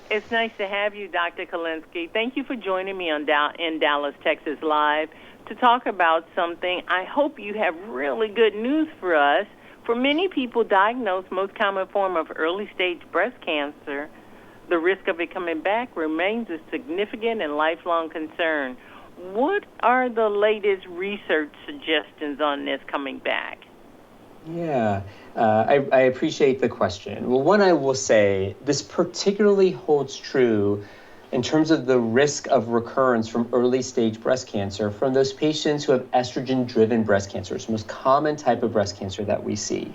It's nice to have you, Dr. Kalinsky. Thank you for joining me on in Dallas, Texas Live to talk about something. I hope you have really good news for us. For many people diagnosed, most common form of early-stage breast cancer, the risk of it coming back remains a significant and lifelong concern. What are the latest research suggestions on this coming back? Yeah, I appreciate the question. Well, one, I will say this particularly holds true in terms of the risk of recurrence from early stage breast cancer from those patients who have estrogen-driven breast cancer. It's the most common type of breast cancer that we see.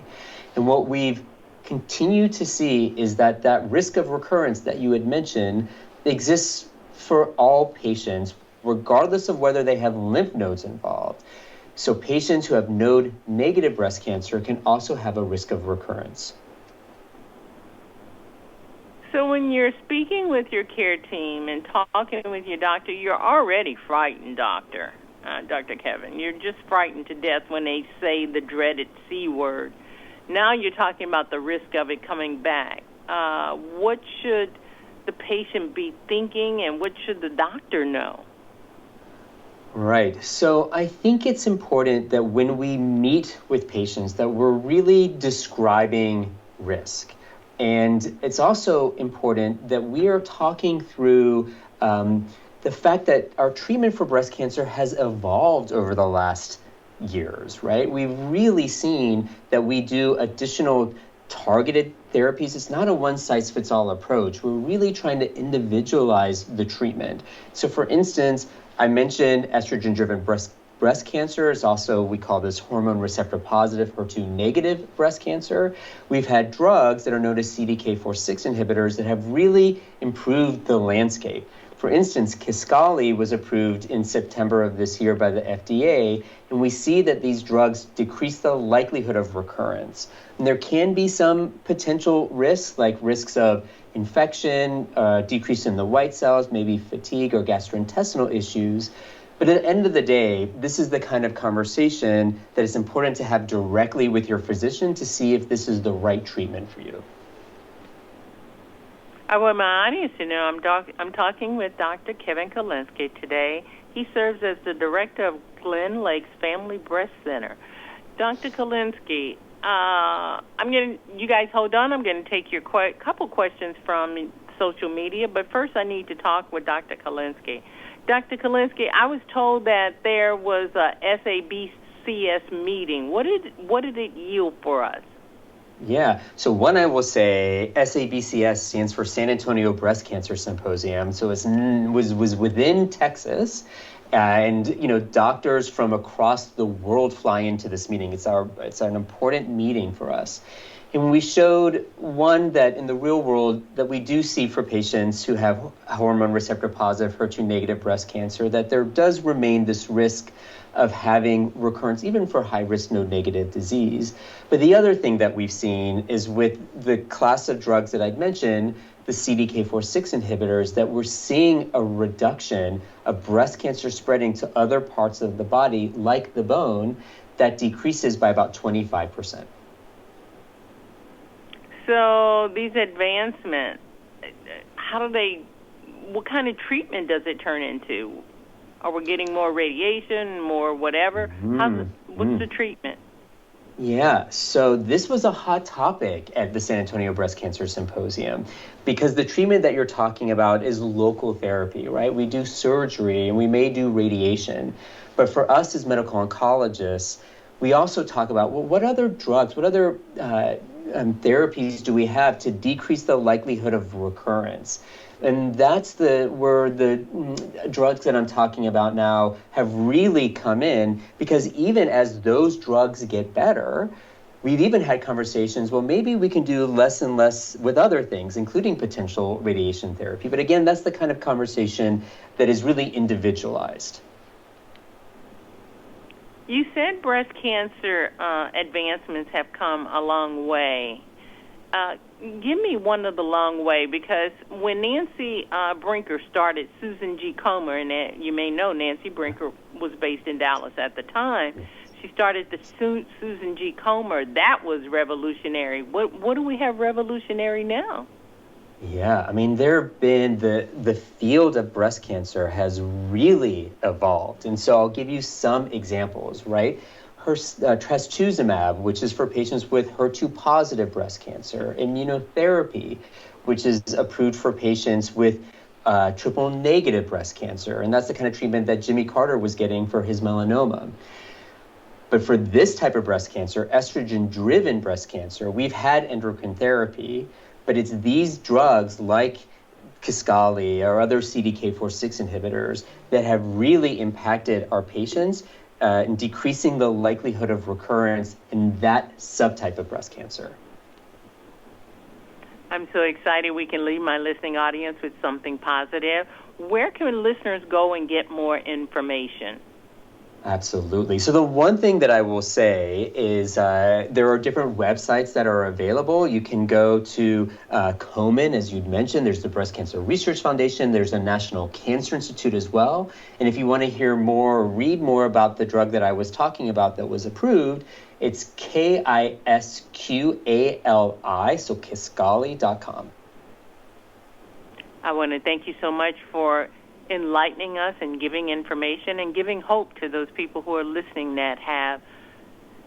And what we've continued to see is that that risk of recurrence that you had mentioned exists for all patients, regardless of whether they have lymph nodes involved. So patients who have node-negative breast cancer can also have a risk of recurrence. So when you're speaking with your care team and talking with your doctor, you're already frightened, Dr. Kevin. You're just frightened to death when they say the dreaded C word. Now you're talking about the risk of it coming back. What should the patient be thinking, and what should the doctor know? Right. So I think it's important that when we meet with patients that we're really describing risk. And it's also important that we are talking through the fact that our treatment for breast cancer has evolved over the last years, right? We've really seen that we do additional targeted therapies. It's not a one-size-fits-all approach. We're really trying to individualize the treatment. So for instance, I mentioned estrogen-driven breast cancer. It's also, we call this hormone receptor positive, HER2 negative breast cancer. We've had drugs that are known as CDK4/6 inhibitors that have really improved the landscape. For instance, Kisqali was approved in September of this year by the FDA, and we see that these drugs decrease the likelihood of recurrence. And there can be some potential risks, like risks of infection, decrease in the white cells, maybe fatigue or gastrointestinal issues. But at the end of the day, this is the kind of conversation that is important to have directly with your physician to see if this is the right treatment for you. I want my audience to know I'm talking with Dr. Kevin Kalinsky today. He serves as the director of Glen Lakes Family Breast Center. Dr. Kalinsky, you guys hold on. I'm going to take your couple questions from social media, but first I need to talk with Dr. Kalinsky. Dr. Kalinsky, I was told that there was a SABCS meeting. What did it yield for us? Yeah, so one, I will say SABCS stands for San Antonio Breast Cancer Symposium. So it was within Texas. And doctors from across the world fly into this meeting. It's an important meeting for us. And we showed, one, that in the real world that we do see for patients who have hormone receptor positive, HER2 negative breast cancer, that there does remain this risk of having recurrence, even for high-risk node-negative disease. But the other thing that we've seen is with the class of drugs that I'd mentioned, the CDK4/6 inhibitors, that we're seeing a reduction of breast cancer spreading to other parts of the body, like the bone, that decreases by about 25%. So these advancements, what kind of treatment does it turn into? Are we getting more radiation, more whatever? What's the treatment? Yeah, so this was a hot topic at the San Antonio Breast Cancer Symposium because the treatment that you're talking about is local therapy, right? We do surgery and we may do radiation. But for us as medical oncologists, we also talk about, well, what other drugs, what other therapies do we have to decrease the likelihood of recurrence? And that's where the drugs that I'm talking about now have really come in, because even as those drugs get better, we've even had conversations, well, maybe we can do less and less with other things, including potential radiation therapy. But again, that's the kind of conversation that is really individualized. You said breast cancer advancements have come a long way. Give me one of the long way, because when Nancy Brinker started Susan G. Comer, and you may know Nancy Brinker was based in Dallas at the time, she started the Susan G. Comer. That was revolutionary. What do we have revolutionary now? Yeah, I mean, the field of breast cancer has really evolved. And so I'll give you some examples, right? Trastuzumab, which is for patients with HER2 positive breast cancer, immunotherapy, which is approved for patients with triple negative breast cancer. And that's the kind of treatment that Jimmy Carter was getting for his melanoma. But for this type of breast cancer, estrogen-driven breast cancer, we've had endocrine therapy, but it's these drugs like Kisqali or other CDK4/6 inhibitors that have really impacted our patients in decreasing the likelihood of recurrence in that subtype of breast cancer. I'm so excited we can leave my listening audience with something positive. Where can listeners go and get more information? Absolutely. So the one thing that I will say is there are different websites that are available. You can go to Komen, as you'd mentioned. There's the Breast Cancer Research Foundation. There's the National Cancer Institute as well. And if you want to hear more or read more about the drug that I was talking about that was approved, it's Kisqali, so Kisqali.com. I want to thank you so much for enlightening us and giving information and giving hope to those people who are listening that have,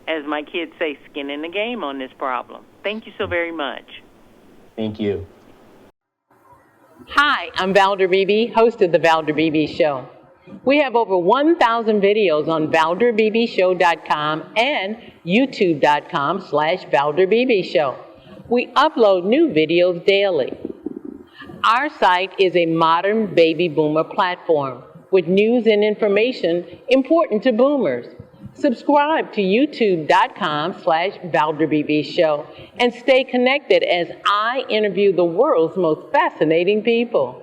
as my kids say, skin in the game on this problem. Thank you so very much. Thank you. Hi, I'm Valder Beebe, host of The Valder Beebe Show. We have over 1,000 videos on ValderBeebeShow.com and YouTube.com/ValderBeebeShow. We upload new videos daily. Our site is a modern baby boomer platform with news and information important to boomers. Subscribe to youtube.com/ValderBeebeShow and stay connected as I interview the world's most fascinating people.